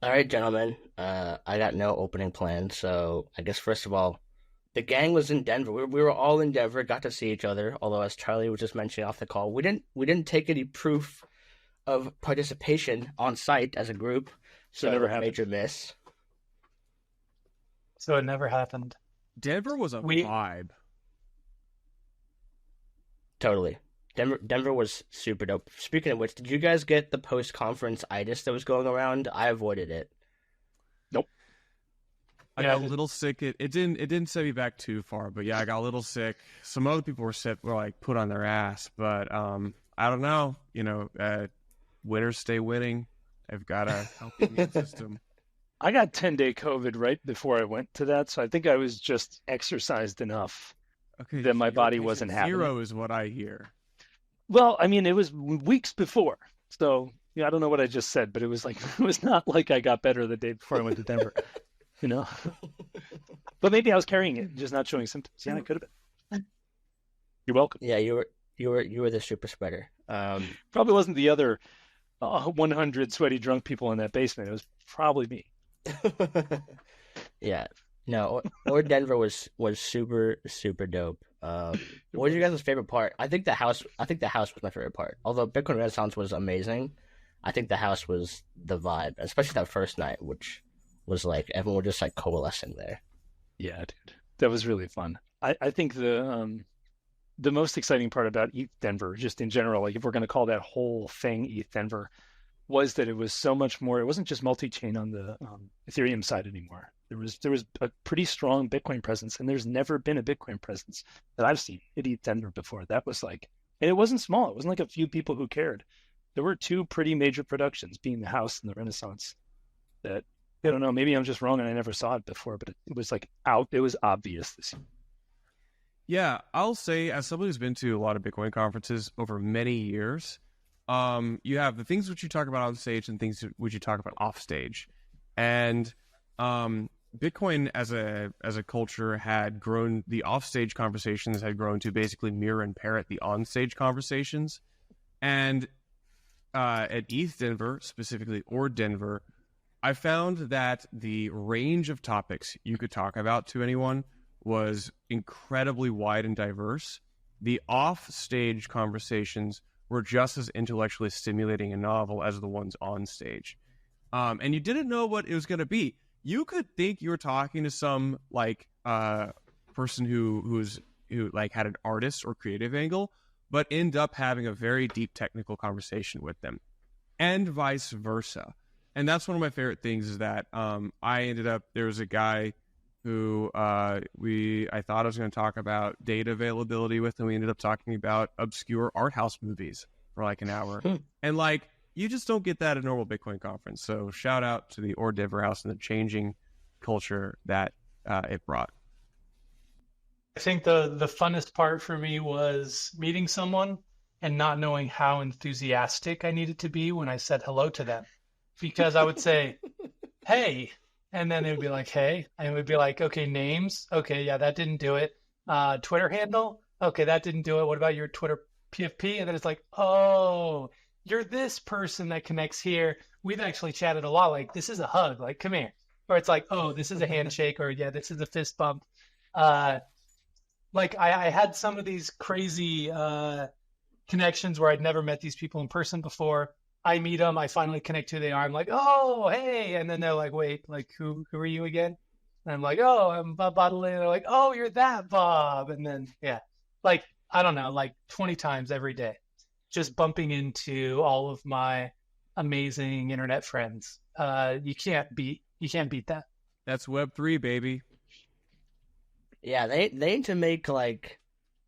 All right, gentlemen. I got no opening plan, so I guess first of all, the gang was in Denver. We were all in Denver, got to see each other. Although, as Charlie was just mentioning off the call, we didn't take any proof of participation on site as a group, So it never so happened. major miss. So it never happened. Denver was a We vibe. Totally. Denver was super dope. Speaking of which, did you guys get the post conference itis that was going around? I avoided it. Nope. I Yeah, got a little sick. It didn't set me back too far, but yeah, I got a little sick. Some other people were like put on their ass, but I don't know. Winners stay winning. I've got a healthy immune system. I got 10-day COVID right before I went to that, so I think I was just exercised enough Okay, that my you're body patient wasn't having it. zero is what I hear. Well, I mean, it was weeks before. So, yeah, I don't know what I just said, but it was like it was not like I got better the day before I went to Denver, you know. But maybe I was carrying it, just not showing symptoms. Yeah, I could have been. You're welcome. Yeah, you were the super spreader. Probably wasn't the other 100 sweaty drunk people in that basement. It was probably me. Yeah. No, or Denver was super super dope. What was your guys' favorite part? I think the house was my favorite part. Although Bitcoin Renaissance was amazing, I think the house was the vibe, especially that first night, which was like everyone was just like coalescing there. Yeah, dude, that was really fun. I think the most exciting part about ETH Denver, just in general, like if we're going to call that whole thing ETH Denver, was that it was so much more. It wasn't just multi-chain on the Ethereum side anymore. There was a pretty strong Bitcoin presence, and there's never been a Bitcoin presence that I've seen at ETH Denver before. That was like, and it wasn't small. It wasn't like a few people who cared. There were two pretty major productions, being the House and the Renaissance. That I don't know. Maybe I'm just wrong, and I never saw it before, but it was like out. It was obvious this year. Yeah, I'll say as somebody who's been to a lot of Bitcoin conferences over many years, you have the things which you talk about on stage and things which you talk about off stage, and Bitcoin as a culture had grown. The off stage conversations had grown to basically mirror and parrot the on stage conversations, and at ETH Denver specifically, or Denver, I found that the range of topics you could talk about to anyone was incredibly wide and diverse. The off-stage conversations were just as intellectually stimulating and novel as the ones on stage. And you didn't know what it was going to be. You could think you were talking to some like person who like had an artist or creative angle, but end up having a very deep technical conversation with them, and vice versa. And that's one of my favorite things is that there was a guy who I thought I was going to talk about data availability with, and we ended up talking about obscure art house movies for like an hour. And like, you just don't get that at a normal Bitcoin conference. So shout out to the Or Denver House and the changing culture that it brought. think the funnest part for me was meeting someone and not knowing how enthusiastic I needed to be when I said hello to them. Because I would say, hey, and then they would be like, hey, and it would be like, okay, names. Okay, yeah, that didn't do it. Twitter handle. Okay, that didn't do it. What about your Twitter PFP? And then it's like, oh, you're this person that connects here. We've actually chatted a lot. Like, this is a hug. Like, come here. Or it's like, oh, this is a handshake. Or yeah, this is a fist bump. Uh, like I had some of these crazy connections where I'd never met these people in person before. I meet them, I finally connect who they are. I'm like, oh, hey, and then they're like, wait, like who are you again? And I'm like, oh, I'm Bob Bottling. And they're like, oh, you're that Bob. And then yeah, like I don't know, like 20 times every day, just bumping into all of my amazing internet friends. You can't beat that. That's Web3, baby. Yeah, they need to make like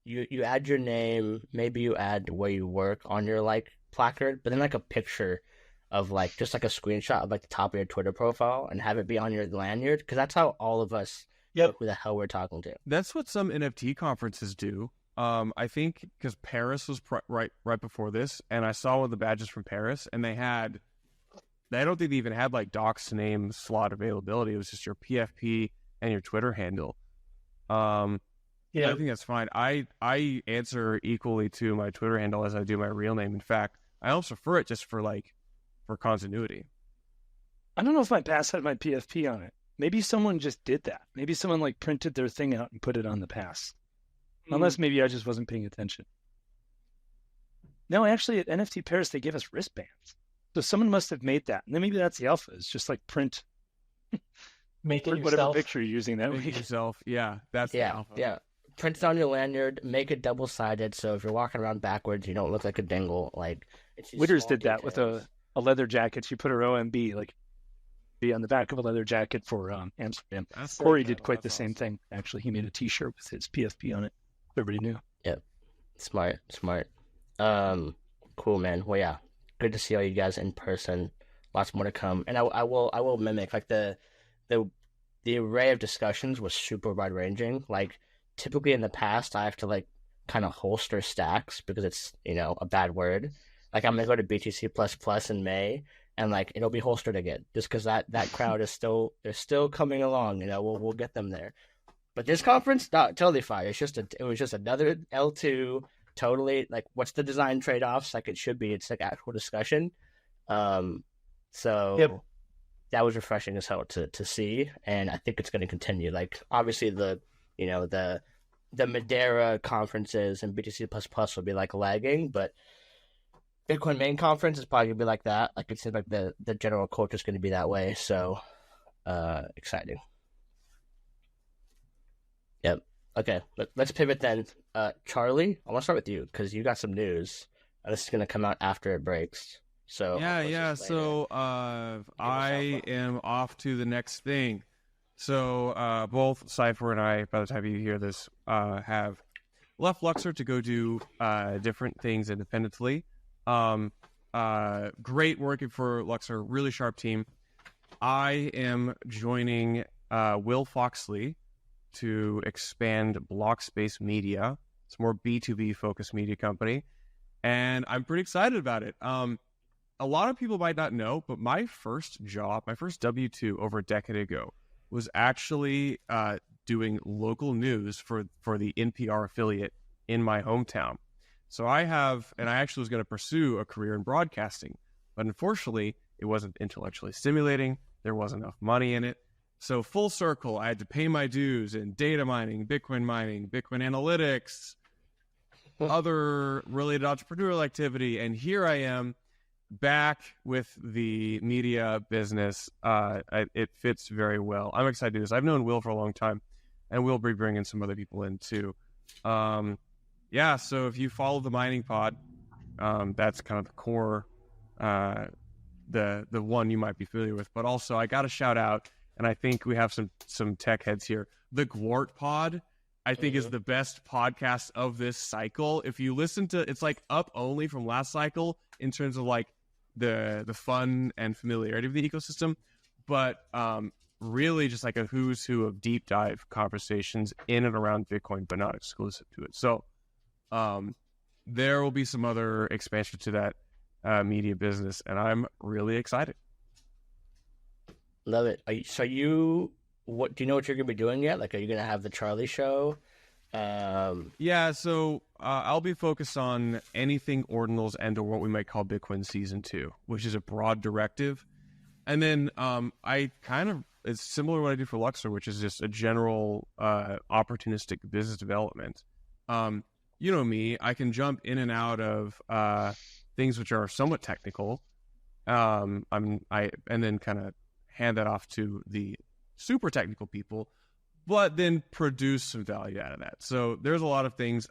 you add your name, maybe you add where you work on your like placard, but then like a picture of like just like a screenshot of like the top of your Twitter profile and have it be on your lanyard because that's how all of us know Yep. who the hell we're talking to. That's what some NFT conferences do. I think because Paris was right before this, and I saw one of the badges from Paris, and I don't think they even had like docs name slot availability. It was just your PFP and your Twitter handle. I Yeah. think that's fine. I answer equally to my Twitter handle as I do my real name. In fact, I almost prefer it just for continuity. I don't know if my pass had my PFP on it. Maybe someone just did that. Maybe someone like printed their thing out and put it on the pass. Unless maybe I just wasn't paying attention. No, actually at NFT Paris, they give us wristbands. So someone must have made that. And then maybe that's the alpha. It's just like print Make it whatever yourself. picture you're using that Make it week. yourself. Yeah, that's the Yeah, alpha. yeah. Print it on your lanyard. Make it double-sided, so if you're walking around backwards, you don't look like a dingle. Like it's these Witters small did that with details. a leather jacket. She put her OMB like be on the back of a leather jacket for Amsterdam. That's Corey sick. did quite the That's same awesome. thing. Actually, he made a T-shirt with his PFP on it. Everybody knew. Smart. Cool, man. Well, yeah, good to see all you guys in person. Lots more to come, and I will mimic like the array of discussions was super wide ranging. Like typically in the past, I have to like kind of holster stacks because it's a bad word. Like I'm gonna go to BTC++ in May, and like it'll be holstered again just because that crowd is they're still coming along. We'll get them there. But this conference, totally fine. It was just another L2. Totally, like, what's the design trade-offs? Like it should be. It's like actual discussion. So Yep. that was refreshing as hell to see, and I think it's going to continue. Like obviously the Madeira conferences and BTC++ will be like lagging, but Bitcoin main conference is probably gonna be like that. Like it seems like the general culture is going to be that way. So exciting. Yep. Okay, let's pivot then. Charlie, I want to start with you because you got some news. This is going to come out after it breaks. So Yeah. So I am off to the next thing. So both Cypher and I, by the time you hear this, have left Luxor to go do different things independently. Great working for Luxor, really sharp team. I am joining Will Foxley to expand Blockspace Media. It's more B2B focused media company, and I'm pretty excited about it. A lot of people might not know, but my first job, my first W-2 over a decade ago, was actually doing local news for the NPR affiliate in my hometown. So I actually was going to pursue a career in broadcasting, but unfortunately, it wasn't intellectually stimulating. There wasn't enough money in it. So full circle, I had to pay my dues in data mining, Bitcoin analytics, other related entrepreneurial activity. And here I am back with the media business. It fits very well. I'm excited to do this. I've known Will for a long time, and we'll be bringing some other people in too. So if you follow the mining pod, that's kind of the core, the one you might be familiar with. But also, I got to shout out, and I think we have some tech heads here. The Gwart Pod, I think, is the best podcast of this cycle. If you listen to, it's like up only from last cycle in terms of like the fun and familiarity of the ecosystem, but really just like a who's who of deep dive conversations in and around Bitcoin, but not exclusive to it. So there will be some other expansion to that media business, and I'm really excited. Love it. What do you know what you're gonna be doing yet? Like, are you gonna have the Charlie show? So I'll be focused on anything ordinals and or what we might call Bitcoin Season 2, which is a broad directive. And then it's similar to what I do for Luxor, which is just a general opportunistic business development. You know me, I can jump in and out of things which are somewhat technical, and then kind of hand that off to the super technical people, but then produce some value out of that. So there's a lot of things.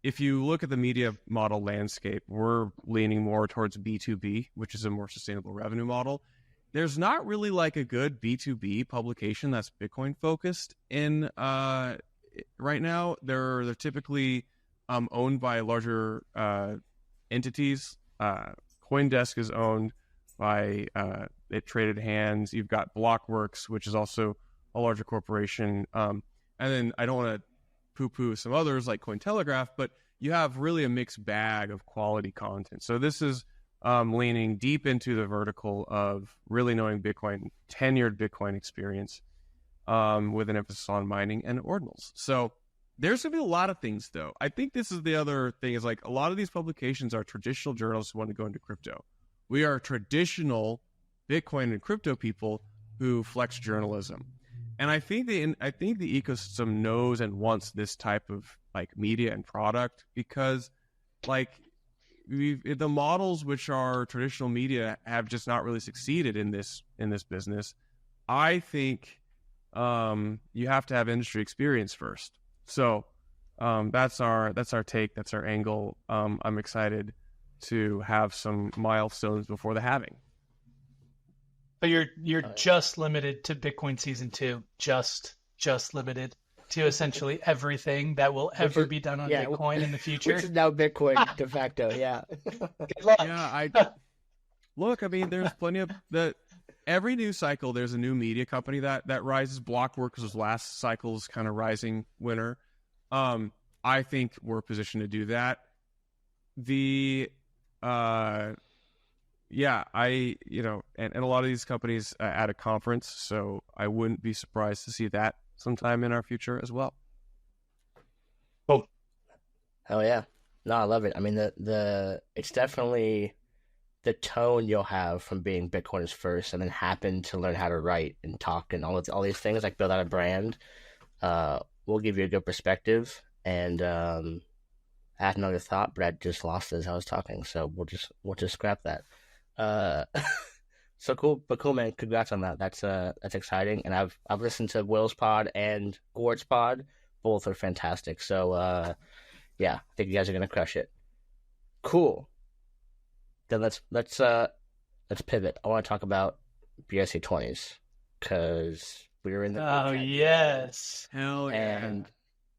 If you look at the media model landscape, we're leaning more towards B2B, which is a more sustainable revenue model. There's not really like a good B2B publication that's Bitcoin focused in right now. They're typically owned by larger entities. CoinDesk is owned by It Traded Hands. You've got Blockworks, which is also a larger corporation. And then I don't want to poo-poo some others like Cointelegraph, but you have really a mixed bag of quality content. So this is leaning deep into the vertical of really knowing Bitcoin, tenured Bitcoin experience with an emphasis on mining and ordinals. So there's going to be a lot of things, though. I think this is the other thing is like a lot of these publications are traditional journalists who want to go into crypto. We are traditional Bitcoin and crypto people who flex journalism. And I think the ecosystem knows and wants this type of like media and product, because like the models which are traditional media have just not really succeeded in this business. I think you have to have industry experience first. So that's our take. That's our angle. I'm excited to have some milestones before the halving. But you're just limited to Bitcoin Season 2. Just limited to essentially everything that will ever be done on Bitcoin in the future. Which is now Bitcoin de facto, yeah. Good luck. Yeah, look, I mean, there's plenty of every new cycle, there's a new media company that rises. Blockworks was last cycle's kind of rising winner. I think we're positioned to do that. And a lot of these companies at a conference, so I wouldn't be surprised to see that sometime in our future as well. Oh, hell yeah! No, I love it. I mean, it's definitely the tone you'll have from being Bitcoiners first, and then happen to learn how to write and talk and all these things, like build out a brand. Will give you a good perspective. And I had another thought, but I just lost it as I was talking, so we'll just scrap that. So cool, man. Congrats on that. That's exciting. And I've listened to Will's pod and Gord's pod. Both are fantastic. So yeah, I think you guys are gonna crush it. Cool. Then let's pivot. I want to talk about BRC20s because we were in the oh yes, hell yeah. And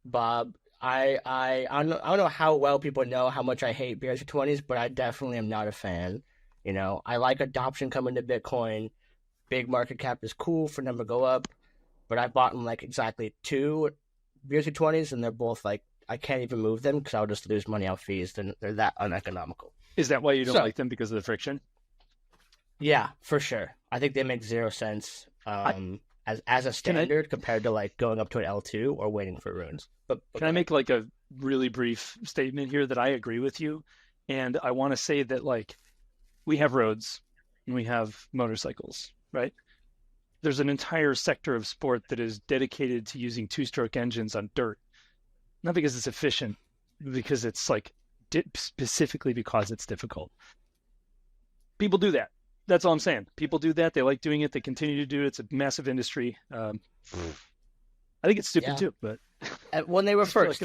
Bob, I don't know how well people know how much I hate BRC20s, but I definitely am not a fan. You know, I like adoption coming to Bitcoin. Big market cap is cool for them to go up, but I bought them like exactly 2 BRC20s, and they're both like I can't even move them because I'll just lose money on fees. They're that uneconomical. Is that why you don't like them, because of the friction? Yeah, for sure. I think they make zero sense as a standard compared to like going up to an L2 or waiting for runes. But can I make like a really brief statement here that I agree with you? And I want to say that like we have roads and we have motorcycles, right? There's an entire sector of sport that is dedicated to using 2-stroke engines on dirt. Not because it's efficient, because it's like specifically because it's difficult. People do that. That's all I'm saying. People do that. They like doing it. They continue to do it. It's a massive industry. I think it's stupid too, but when they were first,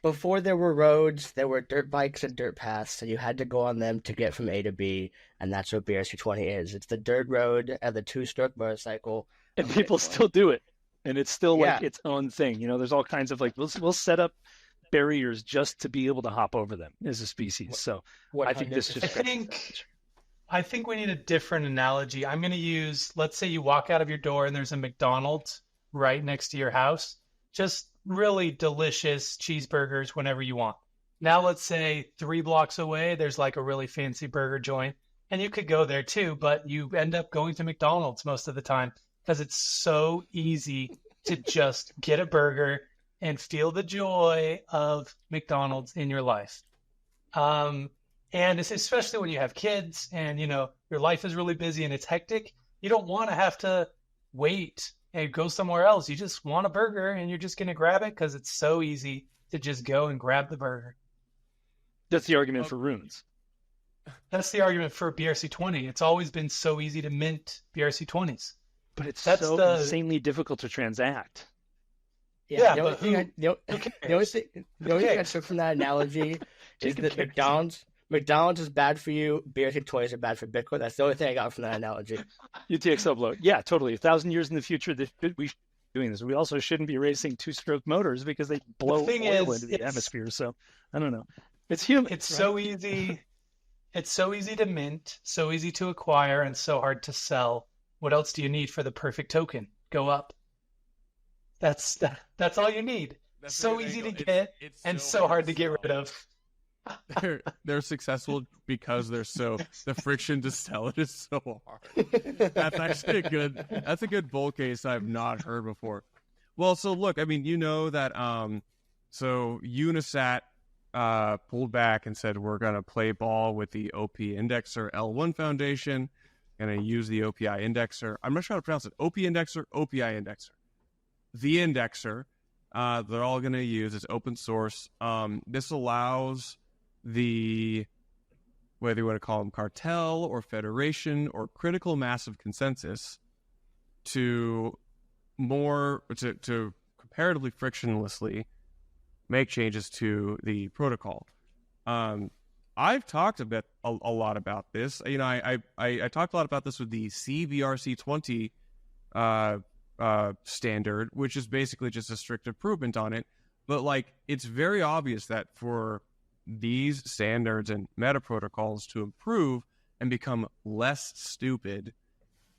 before there were roads, there were dirt bikes and dirt paths, and you had to go on them to get from A to B, and that's what BRC20 is. It's the dirt road and the 2-stroke motorcycle. And people still do it, and it's still like its own thing. You know, there's all kinds of like we'll set up barriers just to be able to hop over them as a species. So 100%. I think this just. I think we need a different analogy. I'm going to use, let's say you walk out of your door and there's a McDonald's right next to your house. Just really delicious cheeseburgers whenever you want. Now let's say 3 blocks away, there's like a really fancy burger joint. And you could go there too, but you end up going to McDonald's most of the time because it's so easy to just get a burger and feel the joy of McDonald's in your life. And it's especially when you have kids and, you know, your life is really busy and it's hectic. You don't want to have to wait and go somewhere else. You just want a burger and you're just going to grab it because it's so easy to just go and grab the burger. That's the argument for runes. That's the argument for BRC20. It's always been so easy to mint BRC20s. But it's so insanely difficult to transact. Yeah, the only thing I took from that analogy is that McDonald's is bad for you. BRC20s are bad for Bitcoin. That's the only thing I got from that analogy. UTXO blow. Yeah, totally. 1,000 years in the future, we should be doing this. We also shouldn't be racing 2-stroke motors because they blow oil into the atmosphere. So I don't know. It's human. It's so easy. It's so easy to mint, so easy to acquire, and so hard to sell. What else do you need for the perfect token? Go up. That's all you need. That's so easy to get and so hard to get rid of. They're successful because the friction to sell it is so hard. That's actually a good bull case I've not heard before. Well, so look, I mean, you know that so Unisat pulled back and said we're going to play ball with the OPI Indexer L1 Foundation. going to use the OPI Indexer. I'm not sure how to pronounce it. OPI Indexer, OPI Indexer. The Indexer, they're all going to use. It's open source. This allows the, whether you want to call them cartel or federation or critical mass of consensus, to comparatively frictionlessly make changes to the protocol. I've talked a lot about this. You know, I talked a lot about this with the BRC20 standard, which is basically just a strict improvement on it. But like, it's very obvious that for these standards and meta protocols to improve and become less stupid,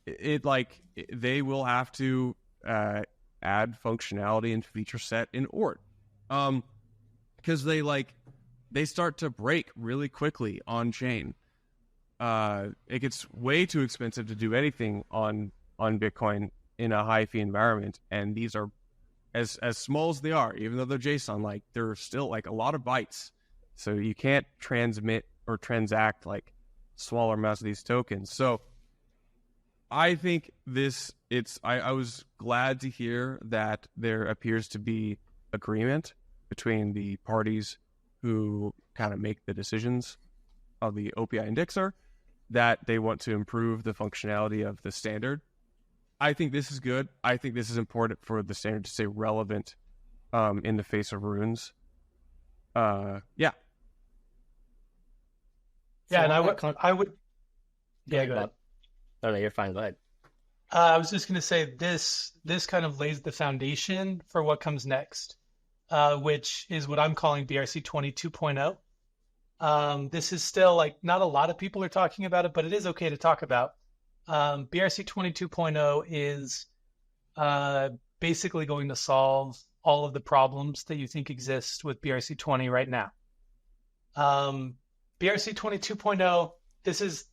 they will have to add functionality and feature set in ORT, because they start to break really quickly on chain. It gets way too expensive to do anything on Bitcoin in a high fee environment, and these are as small as they are, even though they're JSON, like they're still like a lot of bytes, so you can't transmit or transact like smaller amounts of these tokens. So I think I was glad to hear that there appears to be agreement between the parties who kind of make the decisions of the OPI Indexer that they want to improve the functionality of the standard. I think this is good. I think this is important for the standard to stay relevant in the face of runes. Yeah. Yeah, and I would. Yeah, go ahead. No, you're fine. Go ahead. I was just going to say this kind of lays the foundation for what comes next, which is what I'm calling BRC20 2.0. This is still like not a lot of people are talking about it, but it is okay to talk about. BRC20 2.0 is basically going to solve all of the problems that you think exist with BRC20 right now. BRC20 2.0, this is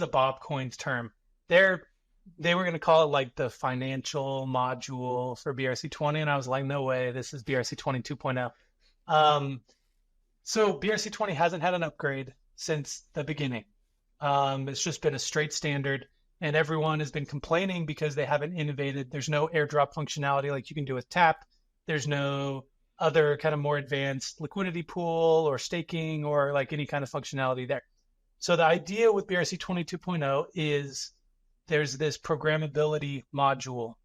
a Bob Coins term. They were going to call it like the financial module for BRC20, and I was like, no way, this is BRC20 2.0. So BRC20 hasn't had an upgrade since the beginning. It's just been a straight standard, and everyone has been complaining because they haven't innovated. There's no airdrop functionality like you can do with Tap. There's no other kind of more advanced liquidity pool or staking or like any kind of functionality there. So the idea with BRC20 2.0 is there's this programmability module.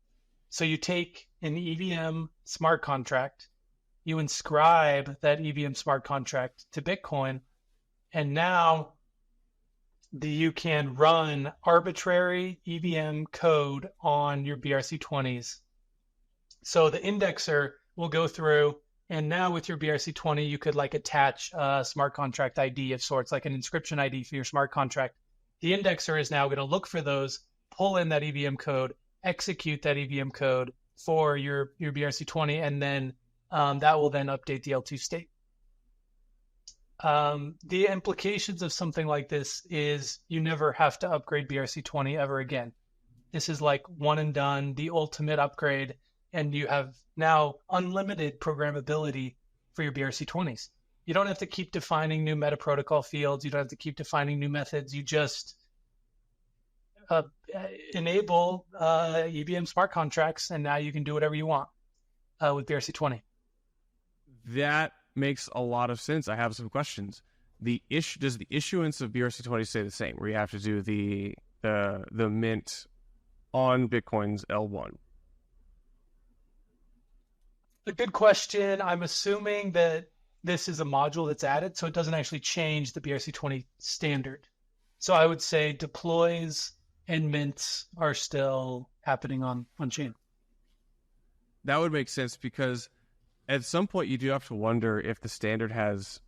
So you take an EVM smart contract, you inscribe that EVM smart contract to Bitcoin, and now you can run arbitrary EVM code on your BRC20s. So the indexer will go through, and now with your BRC20, you could like attach a smart contract ID of sorts, like an inscription ID for your smart contract. The indexer is now going to look for those, pull in that EVM code, execute that EVM code for your BRC20, and then that will then update the L2 state. The implications of something like this is you never have to upgrade BRC20 ever again. This is like one and done, the ultimate upgrade, and you have now unlimited programmability for your BRC20s. You don't have to keep defining new meta protocol fields. You don't have to keep defining new methods. You just enable EVM smart contracts, and now you can do whatever you want with BRC20. That makes a lot of sense. I have some questions. Does the issuance of BRC20 stay the same, where you have to do the mint on Bitcoin's L1? A good question. I'm assuming that this is a module that's added, so it doesn't actually change the BRC20 standard. So I would say deploys and mints are still happening on chain. That would make sense, because at some point you do have to wonder if the standard has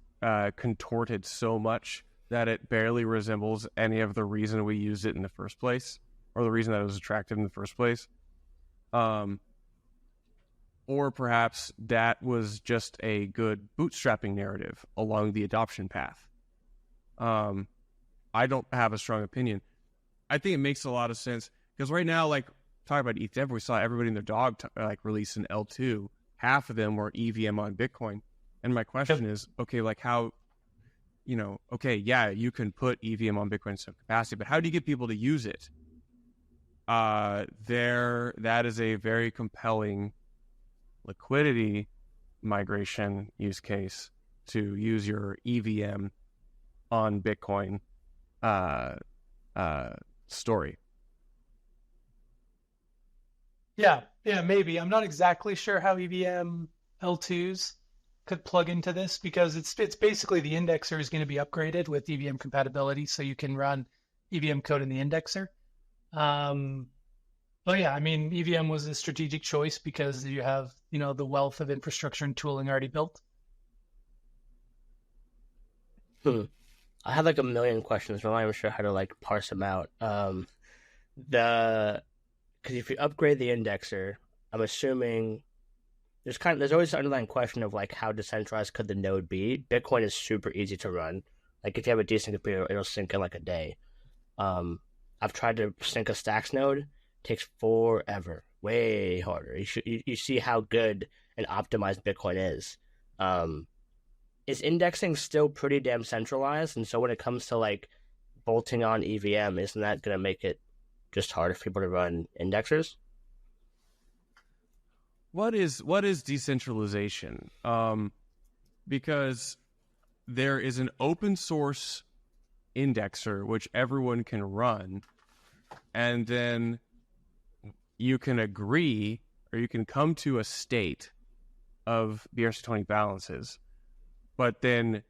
contorted so much that it barely resembles any of the reason we used it in the first place, or the reason that it was attractive in the first place. Or perhaps that was just a good bootstrapping narrative along the adoption path. I don't have a strong opinion. I think it makes a lot of sense, because right now, like talking about ETH Denver, we saw everybody and their dog release an L2. Half of them were EVM on Bitcoin. And my question is, okay, like how okay, yeah, you can put EVM on Bitcoin in some capacity, but how do you get people to use it? That is a very compelling liquidity migration use case to use your EVM on Bitcoin story. Yeah, maybe. I'm not exactly sure how EVM L2s could plug into this because it's basically the indexer is going to be upgraded with EVM compatibility, so you can run EVM code in the indexer. But yeah, I mean, EVM was a strategic choice because you have, the wealth of infrastructure and tooling already built. I had like a million questions, but I'm not even sure how to like parse them out. Because if you upgrade the indexer, I'm assuming there's always the underlying question of like how decentralized could the node be. Bitcoin is super easy to run. Like if you have a decent computer, it'll sync in like a day. I've tried to sync a Stacks node, it takes forever, way harder. You see how good and optimized Bitcoin is. Is indexing still pretty damn centralized? And so when it comes to like bolting on EVM, isn't that going to make it just harder for people to run indexers? What is decentralization? Because there is an open source indexer which everyone can run, and then you can agree or you can come to a state of BRC20 balances. But then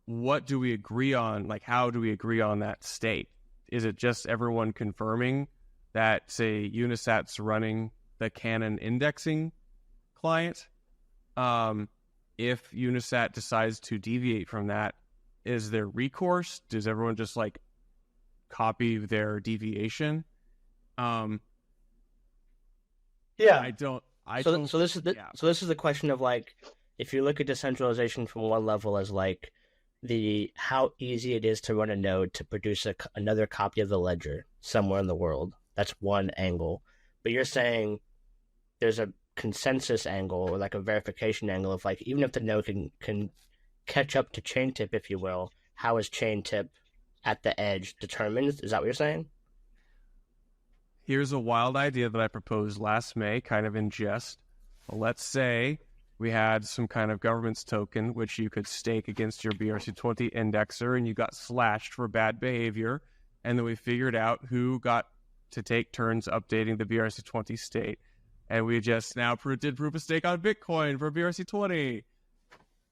what do we agree on? Like, how do we agree on that state? Is it just everyone confirming that, say, Unisat's running the Canon indexing client? If Unisat decides to deviate from that, is there recourse? Does everyone just like copy their deviation? Yeah. So this is the question of like, if you look at decentralization from one level as like how easy it is to run a node to produce another copy of the ledger somewhere in the world. That's one angle. But you're saying there's a consensus angle or like a verification angle of like, even if the node can catch up to chain tip, if you will, how is chain tip at the edge determined? Is that what you're saying? Here's a wild idea that I proposed last May, kind of in jest. Let's say we had some kind of governance token which you could stake against your BRC20 indexer, and you got slashed for bad behavior, and then we figured out who got to take turns updating the BRC20 state, and we just now did proof of stake on Bitcoin for BRC20.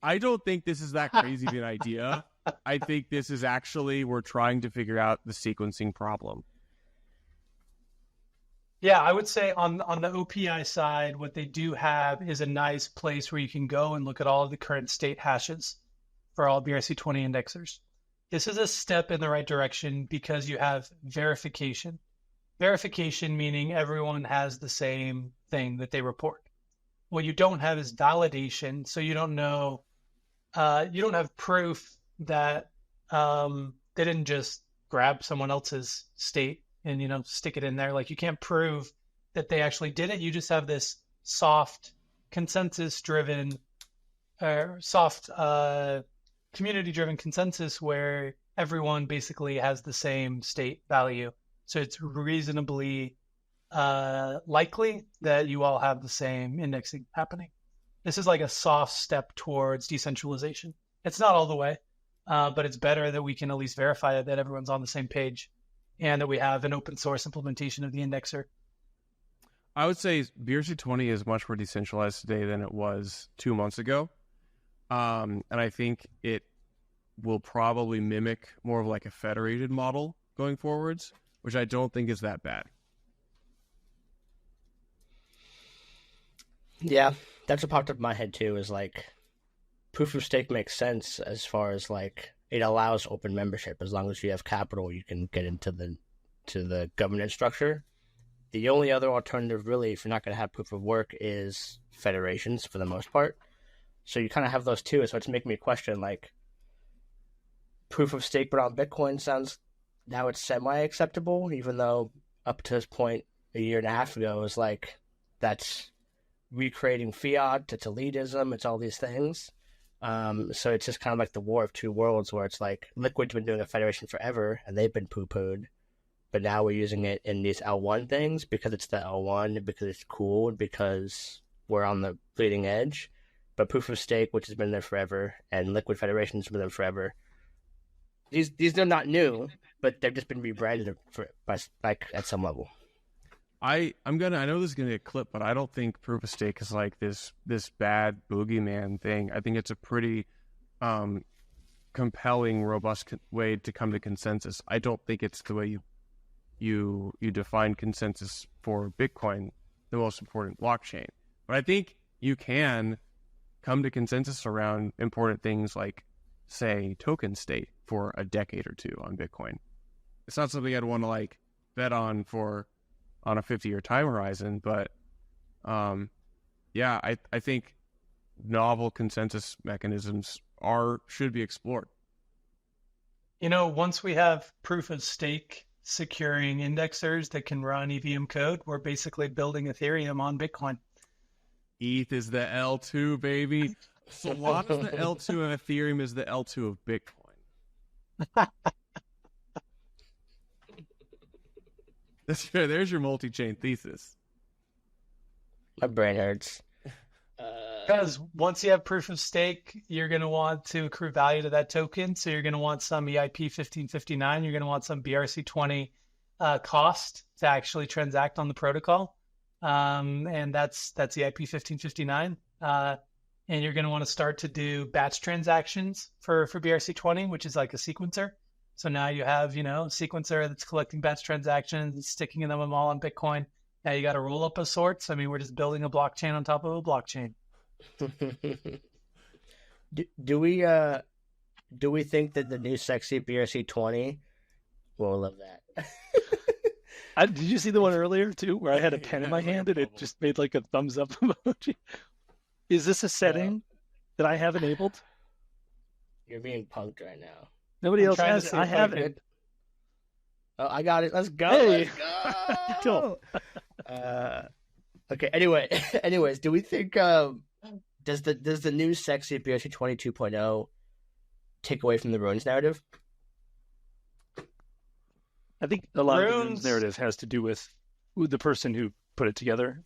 I don't think this is that crazy of an idea. I think this is actually, we're trying to figure out the sequencing problem. Yeah, I would say on the OPI side, what they do have is a nice place where you can go and look at all of the current state hashes for all BRC20 indexers. This is a step in the right direction because you have verification. Verification meaning everyone has the same thing that they report. What you don't have is validation, so you don't know, you don't have proof that they didn't just grab someone else's state and stick it in there. Like, you can't prove that they actually did it. You just have this soft consensus driven soft community driven consensus where everyone basically has the same state value, so it's reasonably likely that you all have the same indexing happening. This is like a soft step towards decentralization. It's not all the way, but it's better that we can at least verify that everyone's on the same page, and that we have an open source implementation of the indexer. I would say BRC20 is much more decentralized today than it was 2 months ago. And I think it will probably mimic more of like a federated model going forwards, which I don't think is that bad. Yeah, that's what popped up in my head too, is like proof of stake makes sense as far as like it allows open membership. As long as you have capital, you can get into the governance structure. The only other alternative, really, if you're not going to have proof of work, is federations for the most part. So you kind of have those two. So it's making me question, like, proof of stake but on Bitcoin sounds, now it's semi-acceptable, even though up to this point a year and a half ago it was like, that's recreating fiat, it's elitism, it's all these things. So it's just kind of like the war of two worlds, where it's like Liquid's been doing a federation forever, and they've been poo-pooed, but now we're using it in these L1 things because it's the L1, because it's cool, and because we're on the bleeding edge. But proof of stake, which has been there forever, and Liquid Federation has been there forever. These are not new, but they've just been rebranded like at some level. I know this is gonna get clipped, but I don't think proof of stake is like this bad boogeyman thing. I think it's a pretty compelling, robust way to come to consensus. I don't think it's the way you define consensus for Bitcoin, the most important blockchain. But I think you can come to consensus around important things like, say, token state for a decade or two on Bitcoin. It's not something I'd want to like bet on a 50-year time horizon, but I think novel consensus mechanisms should be explored. Once we have proof of stake securing indexers that can run EVM code, we're basically building Ethereum on Bitcoin. ETH is the L2, baby. Solana's the L2 and Ethereum is the L2 of Bitcoin. There's your multi-chain thesis. My brain hurts. Because once you have proof of stake, you're going to want to accrue value to that token. So you're going to want some EIP 1559. You're going to want some BRC20 cost to actually transact on the protocol. And that's EIP 1559. And you're going to want to start to do batch transactions for BRC20, which is like a sequencer. So now you have, a sequencer that's collecting batch transactions and sticking them all on Bitcoin. Now you got a roll up of sorts. I mean, we're just building a blockchain on top of a blockchain. do we think that the new sexy BRC20 will love that? Did you see the one earlier too, where I had a pen in my hand and it just made like a thumbs up emoji? Is this a setting that I have enabled? You're being punked right now. Nobody else has it. I have it. Oh, I got it. Let's go. Hey. Let's go. Okay. Anyways, do we think does the new sexy BRC20 2.0 take away from the runes narrative? I think a lot of the runes narrative has to do with the person who put it together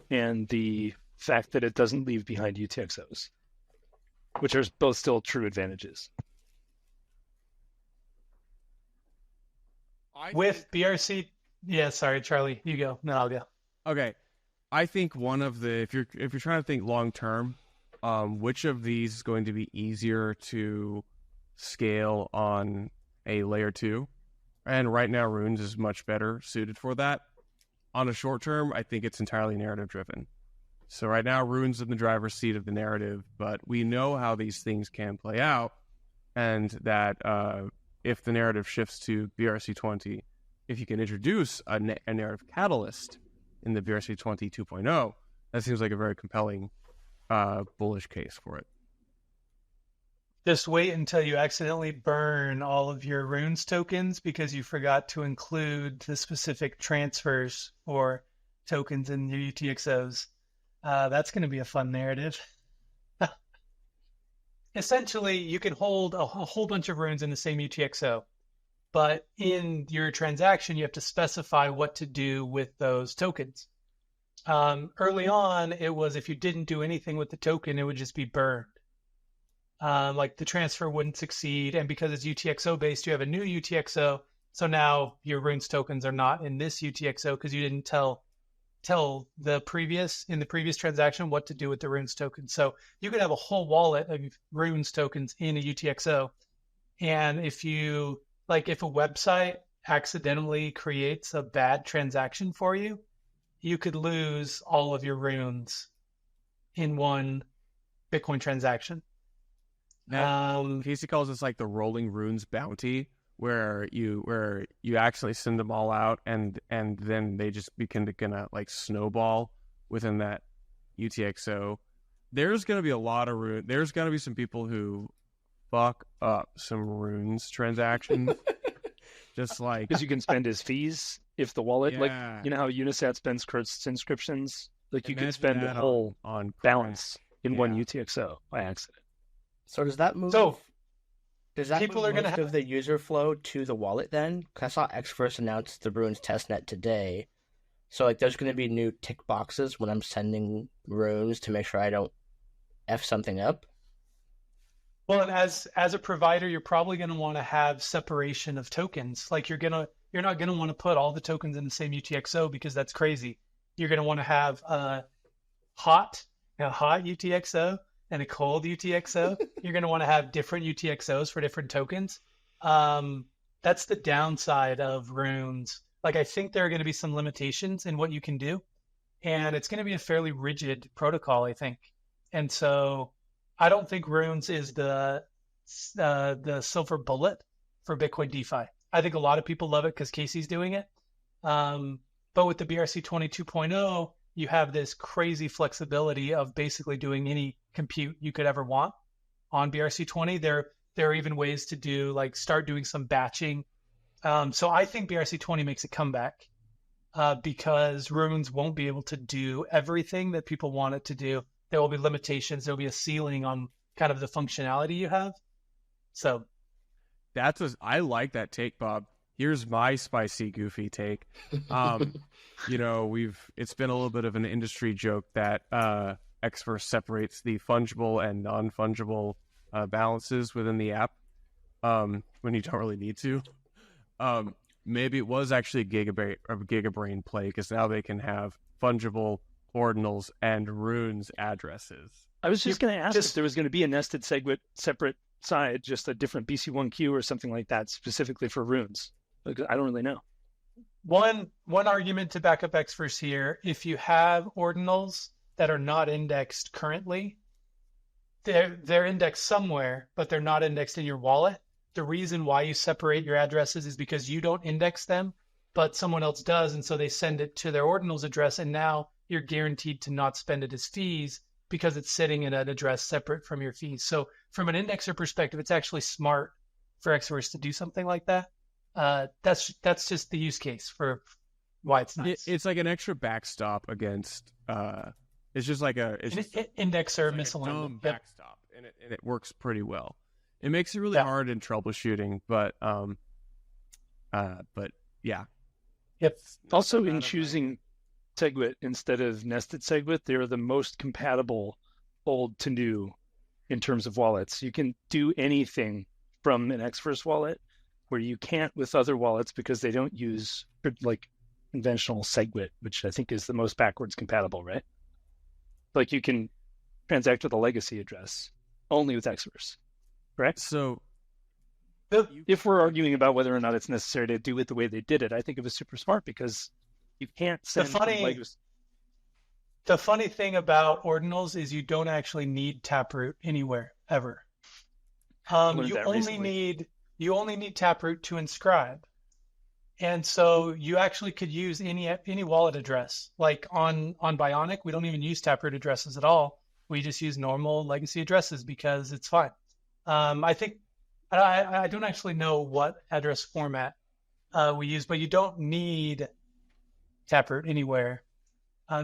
and the fact that it doesn't leave behind UTXOs, which are both still true advantages. With BRC, yeah, sorry, Charlie, you go. No, I'll go. Okay, I think one of the if you're trying to think long term, which of these is going to be easier to scale on a layer 2? And right now, Runes is much better suited for that. On a short term, I think it's entirely narrative driven. So right now, Runes in the driver's seat of the narrative, but we know how these things can play out, and that if the narrative shifts to BRC20, if you can introduce a narrative catalyst in the BRC20 2.0, that seems like a very compelling bullish case for it. Just wait until you accidentally burn all of your runes tokens because you forgot to include the specific transfers or tokens in your UTXOs. That's going to be a fun narrative. Essentially, you can hold a whole bunch of runes in the same UTXO, but in your transaction, you have to specify what to do with those tokens. Early on, it was if you didn't do anything with the token, it would just be burned. Like the transfer wouldn't succeed, and because it's UTXO based, you have a new UTXO. So now your runes tokens are not in this UTXO because you didn't tell the previous transaction what to do with the runes token. So you could have a whole wallet of runes tokens in a UTXO, and if a website accidentally creates a bad transaction for you, you could lose all of your runes in one Bitcoin transaction. Now, Casey calls this like the rolling runes bounty, where you actually send them all out, and then they just begin to like snowball within that UTXO. There's gonna be a lot of runes. There's gonna be some people who fuck up some runes transactions, just like because you can spend as fees if the wallet, yeah. like you know how Unisat spends inscriptions, like you can Imagine spend a whole on balance in one UTXO by accident. So does that move? So Does that people move are going to most of the user flow to the wallet then? Because I saw Xverse announce the Runes testnet today. So like, there's going to be new tick boxes when I'm sending runes to make sure I don't F something up. Well, and as a provider, you're probably going to want to have separation of tokens. Like you're not going to want to put all the tokens in the same UTXO because that's crazy. You're going to want to have a hot UTXO and a cold UTXO. You're going to want to have different UTXOs for different tokens. That's the downside of runes. Like I think there are going to be some limitations in what you can do, and it's going to be a fairly rigid protocol, I think. And so I don't think runes is the silver bullet for Bitcoin DeFi. I think a lot of people love it because Casey's doing it. But with the BRC20 2.0, you have this crazy flexibility of basically doing any compute you could ever want on BRC20. There are even ways to do start doing some batching. So I think BRC20 makes a comeback because runes won't be able to do everything that people want it to do. There will be limitations. There will be a ceiling on kind of the functionality you have. So I like that take, Bob. Here's my spicy, goofy take. It's been a little bit of an industry joke that Xverse separates the fungible and non-fungible balances within the app when you don't really need to. Maybe it was actually a Gigabrain play because now they can have fungible ordinals and runes addresses. I was just going to ask if there was going to be a nested SegWit separate side, just a different BC1Q or something like that specifically for runes. I don't really know. One argument to back up Xverse here, if you have ordinals that are not indexed currently, they're indexed somewhere, but they're not indexed in your wallet. The reason why you separate your addresses is because you don't index them, but someone else does, and so they send it to their ordinals address, and now you're guaranteed to not spend it as fees because it's sitting in an address separate from your fees. So from an indexer perspective, it's actually smart for Xverse to do something like that. That's just the use case for why it's nice. It's like an extra backstop against. It's just like indexer misalignment backstop, and it works pretty well. It makes it really hard in troubleshooting, but yeah. Yep. Also, in choosing SegWit instead of nested SegWit, they're the most compatible old to new in terms of wallets. You can do anything from an Xverse wallet where you can't with other wallets because they don't use like conventional SegWit, which I think is the most backwards compatible, right? Like you can transact with a legacy address only with Xverse, correct? So if we're arguing about whether or not it's necessary to do it the way they did it, I think it was super smart because you can't send The funny thing about ordinals is you don't actually need Taproot anywhere ever. You only need Taproot to inscribe. And so you actually could use any wallet address. Like on Bionic, we don't even use Taproot addresses at all. We just use normal legacy addresses because it's fine. I think I don't actually know what address format we use, but you don't need Taproot anywhere.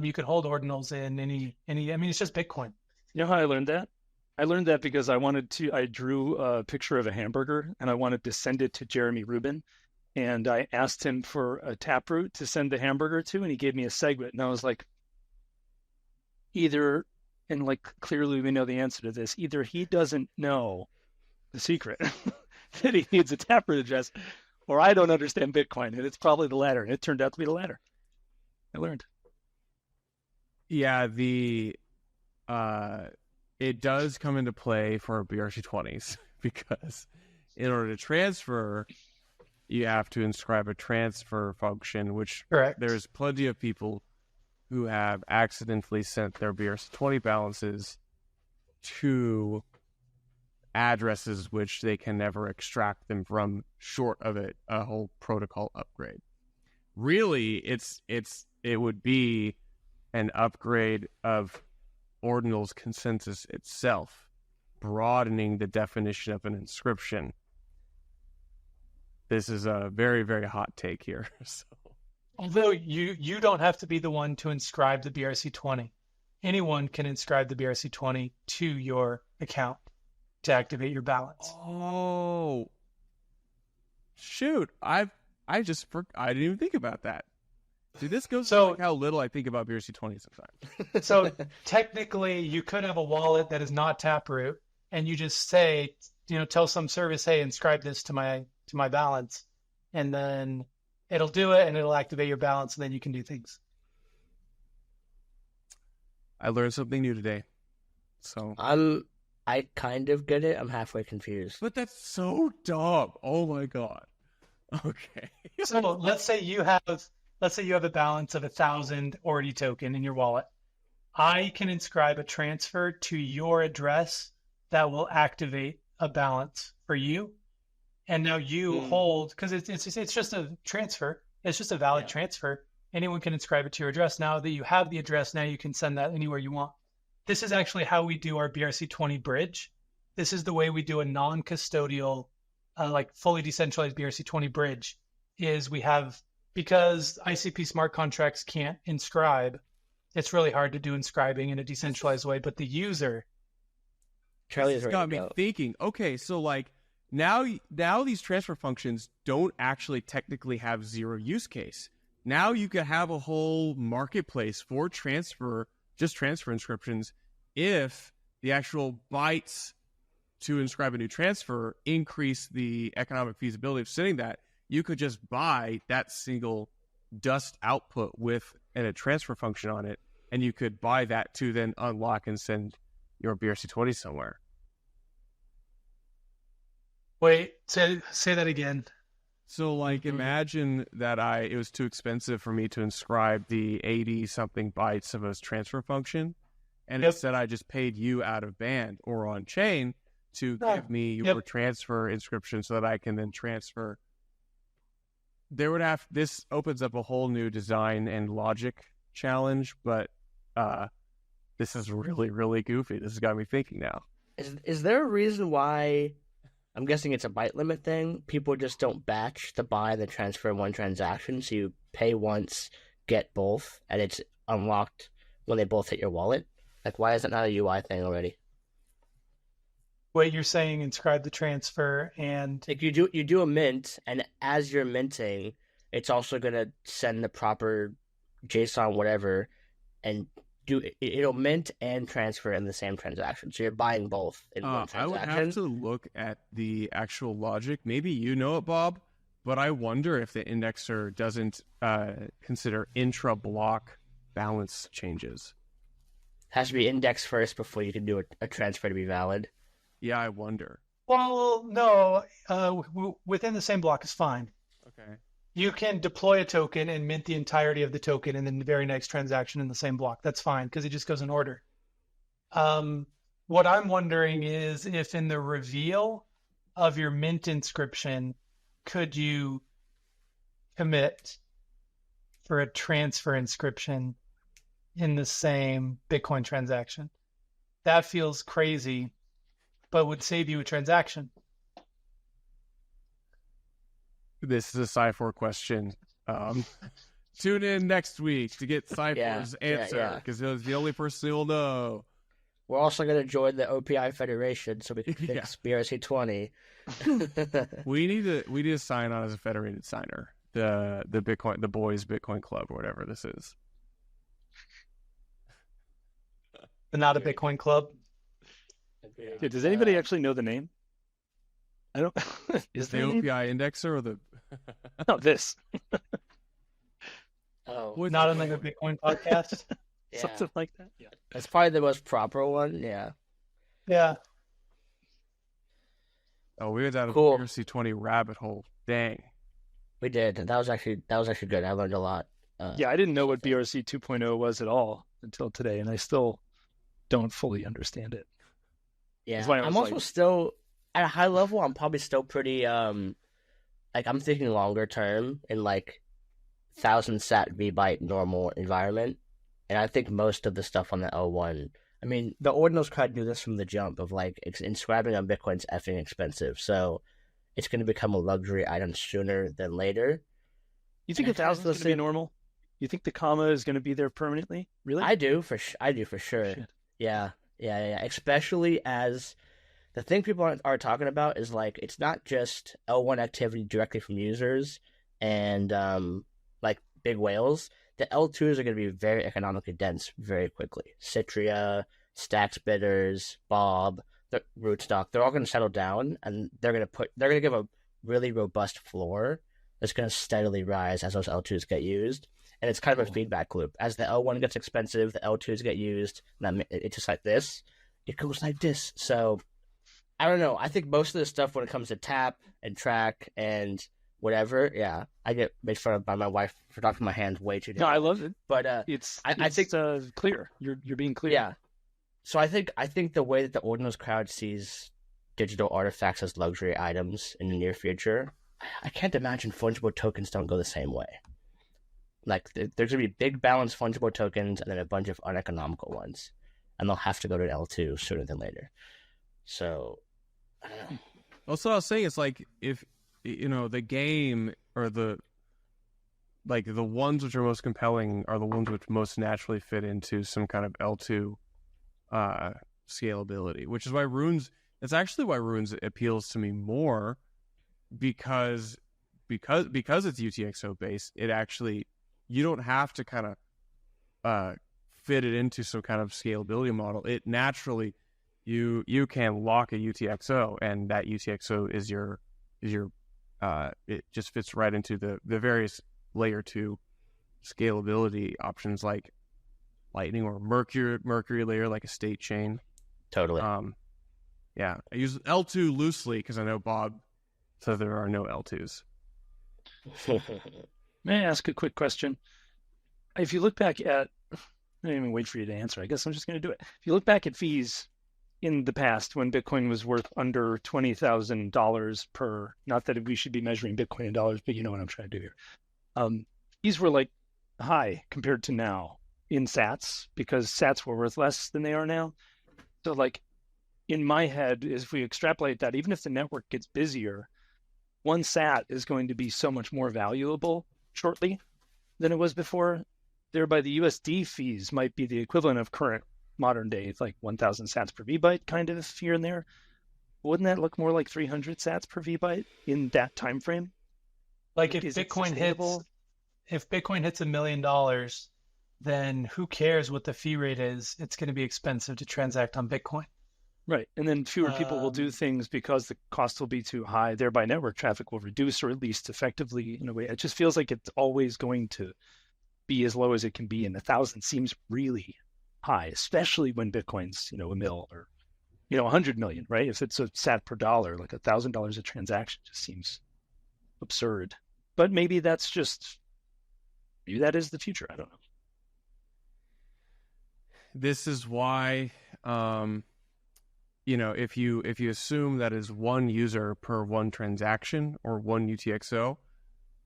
You could hold ordinals in any. I mean, it's just Bitcoin. You know how I learned that? I learned that because I drew a picture of a hamburger and I wanted to send it to Jeremy Rubin. And I asked him for a Taproot to send the hamburger to, and he gave me a SegWit. And I was like, clearly we know the answer to this. Either he doesn't know the secret that he needs a Taproot address, or I don't understand Bitcoin. And it's probably the latter. And it turned out to be the latter. I learned. Yeah, it does come into play for BRC20s because in order to transfer, you have to inscribe a transfer function, which Correct. There's plenty of people who have accidentally sent their BRC20 balances to addresses which they can never extract them from short of a whole protocol upgrade. Really, it would be an upgrade of Ordinal's consensus itself, broadening the definition of an inscription. This is a very, very hot take here. So. Although you don't have to be the one to inscribe the BRC20. Anyone can inscribe the BRC20 to your account. to activate your balance. Oh, shoot! I didn't even think about that. See, this goes to like how little I think about BRC20 sometimes. So technically, you could have a wallet that is not Taproot, and you just say, tell some service, hey, inscribe this to my balance, and then it'll do it, and it'll activate your balance, and then you can do things. I learned something new today. So I kind of get it. I'm halfway confused. But that's so dumb. Oh my god. Okay. So let's say you have a balance of 1,000 already token in your wallet. I can inscribe a transfer to your address that will activate a balance for you. And now you hold, because it's just a transfer. It's just a valid transfer. Anyone can inscribe it to your address. Now that you have the address, now you can send that anywhere you want. This is actually how we do our BRC20 bridge. This is the way we do a non-custodial, like fully decentralized BRC20 bridge, is we have, because ICP smart contracts can't inscribe, it's really hard to do inscribing in a decentralized way, but the user. Charlie's got me thinking, okay, so like now these transfer functions don't actually technically have zero use case. Now you could have a whole marketplace for transfer inscriptions if the actual bytes to inscribe a new transfer increase the economic feasibility of sending that. You could just buy that single dust output with a transfer function on it, and you could buy that to then unlock and send your BRC20 somewhere. Wait, say that again. So, like, imagine that it was too expensive for me to inscribe the 80-something bytes of a transfer function, and instead I just paid you out of band or on chain to give me your transfer inscription so that I can then transfer. This opens up a whole new design and logic challenge, but this is really, really goofy. This has got me thinking now. Is there a reason why? I'm guessing it's a byte limit thing. People just don't batch the buy and the transfer in one transaction, so you pay once, get both, and it's unlocked when they both hit your wallet. Like, why is it not a UI thing already? Wait, you're saying inscribe the transfer and like you do a mint, and as you're minting, it's also gonna send the proper JSON whatever, and it'll mint and transfer in the same transaction. So you're buying both in one transaction. I would have to look at the actual logic. Maybe you know it, Bob, but I wonder if the indexer doesn't consider intra-block balance changes. Has to be indexed first before you can do a transfer to be valid. Yeah, I wonder. Well, no, within the same block is fine. Okay. You can deploy a token and mint the entirety of the token in the very next transaction in the same block. That's fine because it just goes in order. What I'm wondering is if in the reveal of your mint inscription, could you commit for a transfer inscription in the same Bitcoin transaction? That feels crazy, but would save you a transaction. This is a Cypher question. Tune in next week to get Cypher's answer, because it was the only person who will know. We're also going to join the OPI Federation so we can fix BRC20. we need to sign on as a federated signer. The boys Bitcoin Club or whatever this is. But not a Bitcoin Club. Yeah, does anybody actually know the name? I don't. Is the OPI Indexer or the? No, this. Not on like a Bitcoin podcast. Something like that. Yeah, that's probably the most proper one. Yeah. Yeah. Oh, we went down a BRC20 rabbit hole. Dang. We did. That was actually good. I learned a lot. Yeah, I didn't know what BRC 2.0 was at all until today, and I still don't fully understand it. Yeah, I'm also still at a high level. I'm probably still pretty like I'm thinking longer term in like 1,000 sat vbyte normal environment, and I think most of the stuff on the L1. I mean, the ordinals kind of do this from the jump of like inscribing on Bitcoin's effing expensive, so it's going to become a luxury item sooner than later. You think 1,000 is going to be normal? You think the comma is going to be there permanently? Really? I do for sure. Shit. Yeah. Especially as the thing people are talking about is like it's not just L1 activity directly from users and like big whales. The L2s are going to be very economically dense very quickly. Citria, Stacks Bidders, Bob, Rootstock, they're all going to settle down, and they're going to give a really robust floor that's going to steadily rise as those L2s get used. And it's kind of a feedback loop. As the L1 gets expensive, the L2s get used, and it's just like this. It goes like this. So I don't know. I think most of the stuff when it comes to tap and track and whatever, yeah, I get made fun of by my wife for talking my hands way too. No, I love it. But I think clear. You're being clear. Yeah. So I think the way that the Ordinals crowd sees digital artifacts as luxury items in the near future, I can't imagine fungible tokens don't go the same way. Like there's gonna be big balanced fungible tokens and then a bunch of uneconomical ones, and they'll have to go to an L2 sooner than later. So I don't know. Also, I was saying it's like if the game or the ones which are most compelling are the ones which most naturally fit into some kind of L2 scalability, which is why Runes. It's actually why Runes appeals to me more because it's UTXO based. It actually you don't have to kind of fit it into some kind of scalability model. It naturally you can lock a UTXO, and that UTXO is your it just fits right into the various layer 2 scalability options like Lightning or Mercury layer, like a state chain. Totally. Yeah, I use L2 loosely because I know Bob says there are no L2s. May I ask a quick question? If you look back at, I didn't even wait for you to answer. I guess I'm just going to do it. If you look back at fees in the past when Bitcoin was worth under $20,000 per, not that we should be measuring Bitcoin in dollars, but you know what I'm trying to do here. Fees were like high compared to now in sats because sats were worth less than they are now. So like in my head, if we extrapolate that, even if the network gets busier, one sat is going to be so much more valuable shortly than it was before. Thereby, the USD fees might be the equivalent of current modern day, like 1,000 sats per VByte kind of here and there. Wouldn't that look more like 300 sats per VByte in that time frame? Like if Bitcoin hits $1 million, then who cares what the fee rate is? It's going to be expensive to transact on Bitcoin. Right. And then fewer people will do things because the cost will be too high. Thereby network traffic will reduce, or at least effectively in a way. It just feels like it's always going to be as low as it can be. And 1,000 seems really high, especially when Bitcoin's, $1 mil or, 100 million, right? If it's a sat per dollar, like $1,000 a transaction just seems absurd. But maybe that is the future. I don't know. This is why, if you assume that is one user per one transaction or one UTXO,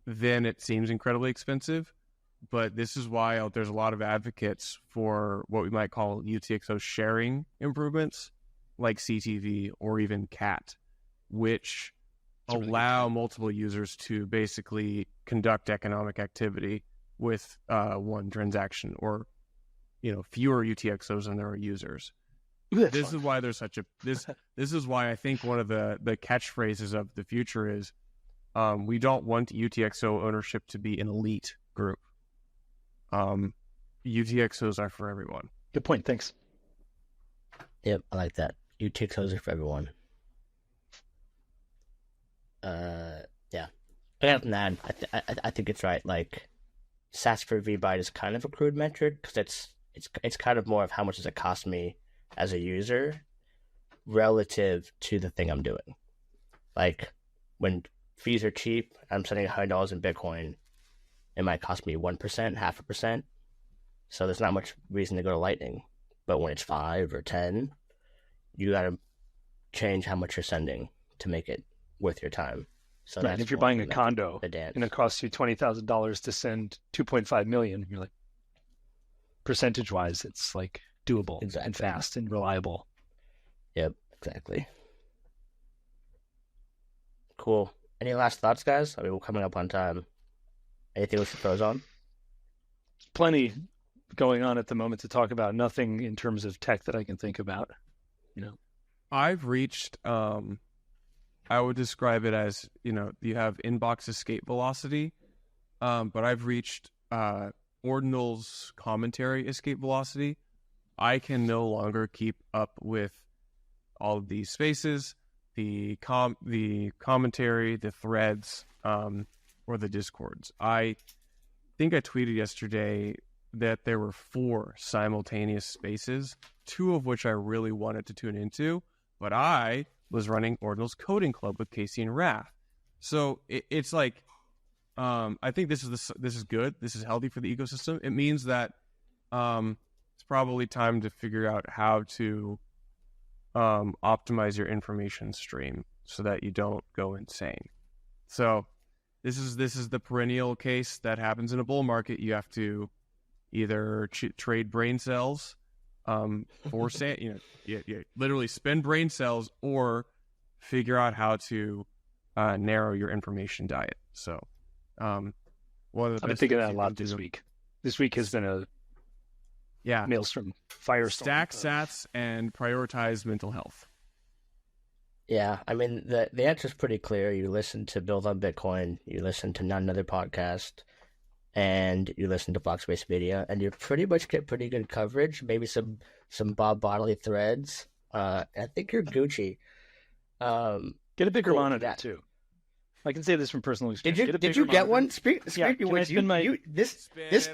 then it seems incredibly expensive. But this is why there's a lot of advocates for what we might call UTXO sharing improvements, like CTV or even CAT, which allow multiple users to basically conduct economic activity with one transaction, or fewer UTXOs than there are users. This is why there's such a this is why I think one of the catchphrases of the future is we don't want UTXO ownership to be an elite group. UTXOs are for everyone. Good point. Thanks. Yep, I like that. UTXOs are for everyone. Yeah. Other than that, I think it's right. Like, sats per VByte is kind of a crude metric because it's kind of more of how much does it cost me as a user relative to the thing I'm doing. Like, when fees are cheap, I'm sending $100 in Bitcoin, it might cost me 1%, 0.5%. So there's not much reason to go to Lightning. But when it's 5 or 10, you gotta change how much you're sending to make it worth your time. So right. If you're buying a condo and it costs you $20,000 to send 2.5 million, you're like, percentage wise, it's like doable and fast and reliable. Yep, exactly. Cool. Any last thoughts, guys? I mean, we're coming up on time. Anything else to throw on? Plenty going on at the moment to talk about. Nothing in terms of tech that I can think about. I've reached, I would describe it as, you have inbox escape velocity, but I've reached ordinal's commentary escape velocity. I can no longer keep up with all of these spaces, the commentary, the threads, or the discords. I think I tweeted yesterday that there were 4 simultaneous spaces, 2 of which I really wanted to tune into, but I was running Ordinal's Coding Club with Casey and Raph. So it's like, I think this is good. This is healthy for the ecosystem. It means that it's probably time to figure out how to optimize your information stream so that you don't go insane. So this is the perennial case that happens in a bull market. You have to either trade brain cells for you literally spend brain cells, or figure out how to narrow your information diet. So one of the I've been thinking that a lot this week. This week has been a maelstrom, firestorm. Stack sats and prioritize mental health. Yeah, I mean, the answer is pretty clear. You listen to Build on Bitcoin, you listen to Not Another Podcast, and you listen to Blockspace Media, and you pretty much get pretty good coverage, maybe some Bob Bodley threads. I think you're Gucci. Get a bigger monitor, too. I can say this from personal experience. Did you get one? Speaking of which, this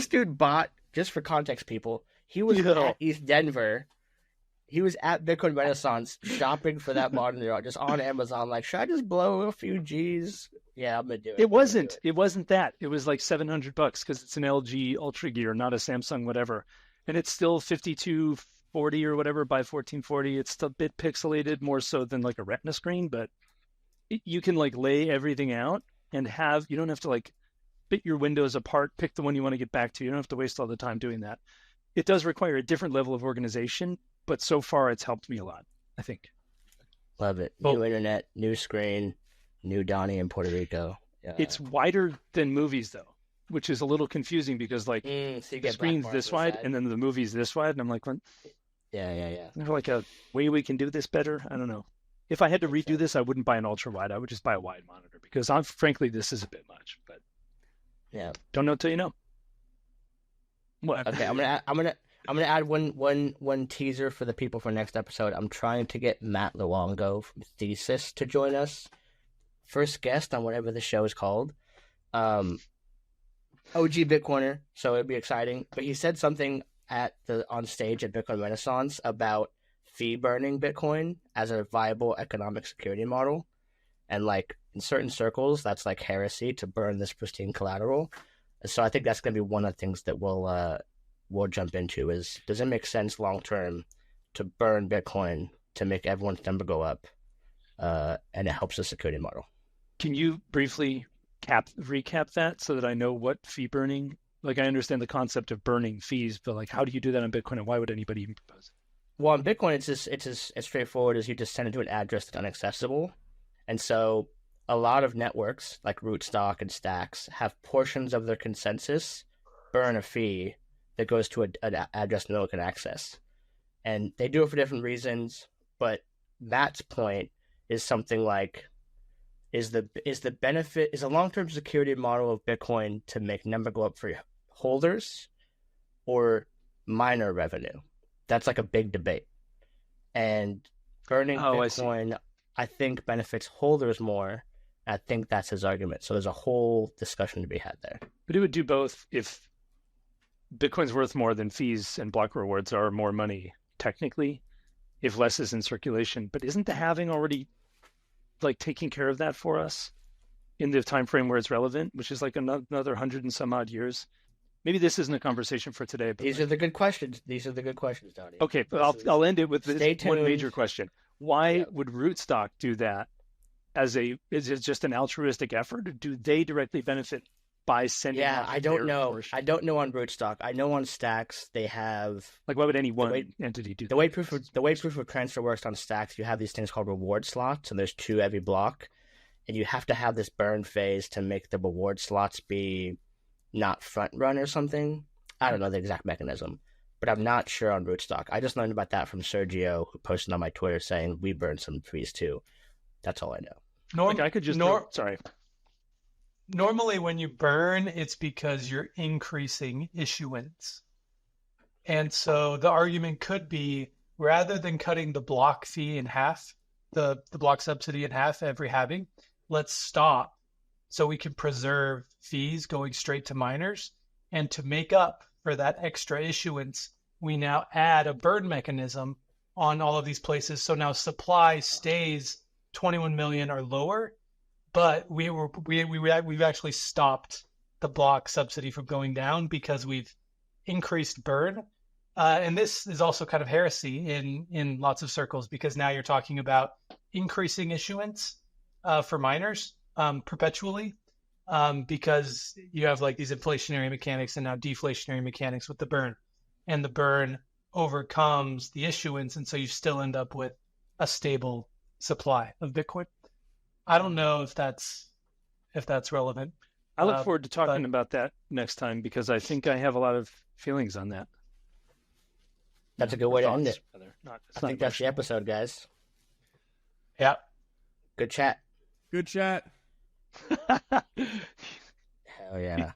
dude bought, just for context, people, he was at East Denver. He was at Bitcoin Renaissance shopping for that monitor, just on Amazon. Like, should I just blow a few G's? Yeah, I'm gonna do it. It wasn't that. It was like $700 because it's an LG Ultra Gear, not a Samsung whatever, and it's still 5240 or whatever by 1440. It's still a bit pixelated, more so than like a Retina screen, but you can like lay everything out and you don't have to like bit your windows apart, pick the one you want to get back to. You don't have to waste all the time doing that. It does require a different level of organization, but so far it's helped me a lot, I think. Love it. New internet, new screen, new Donnie in Puerto Rico. Yeah. It's wider than movies, though, which is a little confusing because, like, so the screen's this wide and then the movie's this wide. And I'm like, yeah. Is there like a way we can do this better? I don't know. If I had to redo this, I wouldn't buy an ultra wide. I would just buy a wide monitor because, frankly, this is a bit much. But yeah, don't know till you know. What? Okay, I'm gonna add one teaser for the people for next episode. I'm trying to get Matt Luongo from Thesis to join us. First guest on whatever the show is called. OG Bitcoiner, so it'd be exciting. But he said something on stage at Bitcoin Renaissance about fee burning Bitcoin as a viable economic security model. And like in certain circles, that's like heresy to burn this pristine collateral. So I think that's going to be one of the things that we'll jump into is, does it make sense long term to burn Bitcoin to make everyone's number go up? And it helps the security model. Can you briefly recap that so that I know what fee burning? Like, I understand the concept of burning fees, but like, how do you do that on Bitcoin, and why would anybody even propose it? Well, on Bitcoin, it's as straightforward as you just send it to an address that's inaccessible. And so a lot of networks like Rootstock and Stacks have portions of their consensus burn a fee that goes to an address no one can access. And they do it for different reasons, but Matt's point is something like, is a long-term security model of Bitcoin to make number go up for holders or miner revenue? That's like a big debate. And burning Bitcoin, I think, benefits holders more. I think that's his argument. So there's a whole discussion to be had there. But it would do both. If Bitcoin's worth more than fees and block rewards are more money, technically, if less is in circulation. But isn't the halving already like taking care of that for us in the time frame where it's relevant, which is like another 100 and some odd years? Maybe this isn't a conversation for today. But These are the good questions, Donnie. Okay, but I'll end it with this one major question. Why would Rootstock do that? Is it just an altruistic effort, or do they directly benefit by sending? Yeah, I don't know. I don't know on Rootstock. I know on Stacks they have, like, why would any one entity do that? The way proof of transfer works on Stacks, you have these things called reward slots, and there's 2 every block, and you have to have this burn phase to make the reward slots be not front run or something. I don't know the exact mechanism, but I'm not sure on rootstock. I just learned about that from Sergio, who posted on my Twitter saying we burned some fees too. That's all I know. Like I could just sorry. Normally, when you burn, it's because you're increasing issuance. And so the argument could be, rather than cutting the block fee in half, the block subsidy in half every halving, let's stop so we can preserve fees going straight to miners. And to make up for that extra issuance, we now add a burn mechanism on all of these places. So now supply stays 21 million or lower, but we've actually stopped the block subsidy from going down because we've increased burn. And this is also kind of heresy in lots of circles, because now you're talking about increasing issuance for miners perpetually, because you have like these inflationary mechanics and now deflationary mechanics with the burn, and the burn overcomes the issuance, and so you still end up with a stable supply of Bitcoin. I don't know if that's relevant. I look forward to talking about that next time, because I think I have a lot of feelings on that. That's a good way to end it. I think that's the episode, guys. Yeah. Good chat. Good chat. Hell yeah.